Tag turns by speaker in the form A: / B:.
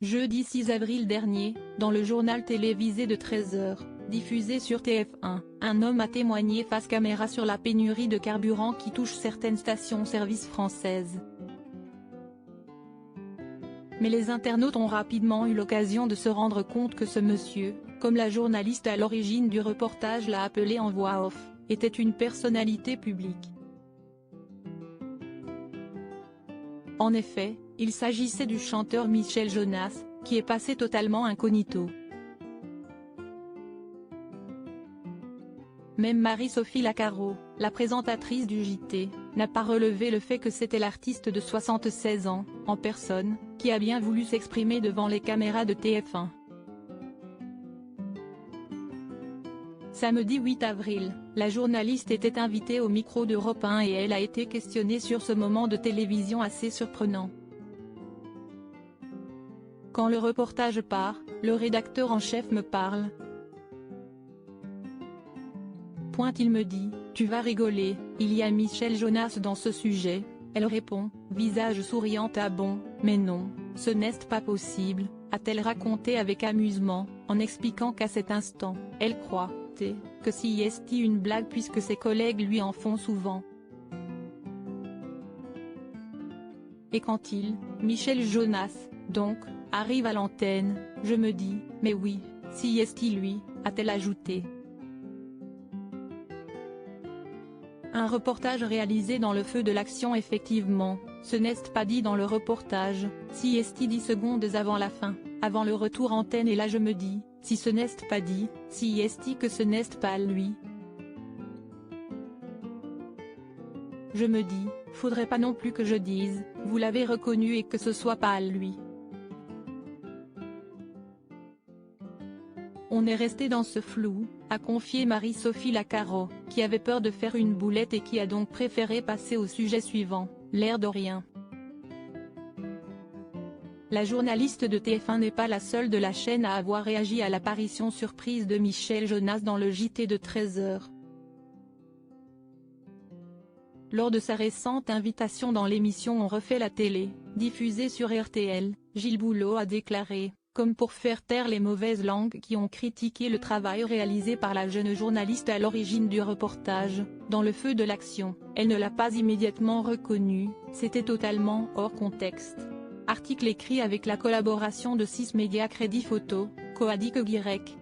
A: Jeudi 6 avril dernier, dans le journal télévisé de 13h, diffusé sur TF1, un homme a témoigné face caméra sur la pénurie de carburant qui touche certaines stations-service françaises. Mais les internautes ont rapidement eu l'occasion de se rendre compte que ce monsieur, comme la journaliste à l'origine du reportage l'a appelé en voix off, était une personnalité publique. En effet, il s'agissait du chanteur Michel Jonas, qui est passé totalement incognito. Même Marie-Sophie Lacaro, la présentatrice du JT, n'a pas relevé le fait que c'était l'artiste de 76 ans, en personne, qui a bien voulu s'exprimer devant les caméras de TF1. Samedi 8 avril, la journaliste était invitée au micro d'Europe 1 et elle a été questionnée sur ce moment de télévision assez surprenant. Quand le reportage part, le rédacteur en chef me parle. Il me dit, tu vas rigoler, il y a Michel Jonas dans ce sujet. Elle répond, visage souriant, ah bon, mais non, ce n'est pas possible, a-t-elle raconté avec amusement, en expliquant qu'à cet instant, elle croit que c'est une blague puisque ses collègues lui en font souvent. Et quand Michel Jonas, donc, arrive à l'antenne, je me dis, mais oui, c'est lui, a-t-elle ajouté. Un reportage réalisé dans le feu de l'action. Effectivement, ce n'est pas dit dans le reportage, c'est 10 secondes avant la fin, avant le retour antenne, et là je me dis, si ce n'est pas dit, c'est que ce n'est pas lui. Je me dis, faudrait pas non plus que je dise, vous l'avez reconnu et que ce soit pas lui. On est resté dans ce flou, a confié Marie-Sophie Lacaro, qui avait peur de faire une boulette et qui a donc préféré passer au sujet suivant, l'air de rien. La journaliste de TF1 n'est pas la seule de la chaîne à avoir réagi à l'apparition surprise de Michel Jonas dans le JT de 13h. Lors de sa récente invitation dans l'émission On refait la télé, diffusée sur RTL, Gilles Boulot a déclaré, comme pour faire taire les mauvaises langues qui ont critiqué le travail réalisé par la jeune journaliste à l'origine du reportage, dans le feu de l'action, elle ne l'a pas immédiatement reconnu, c'était totalement hors contexte. Article écrit avec la collaboration de 6 médias Crédit Photo, Coadic Y.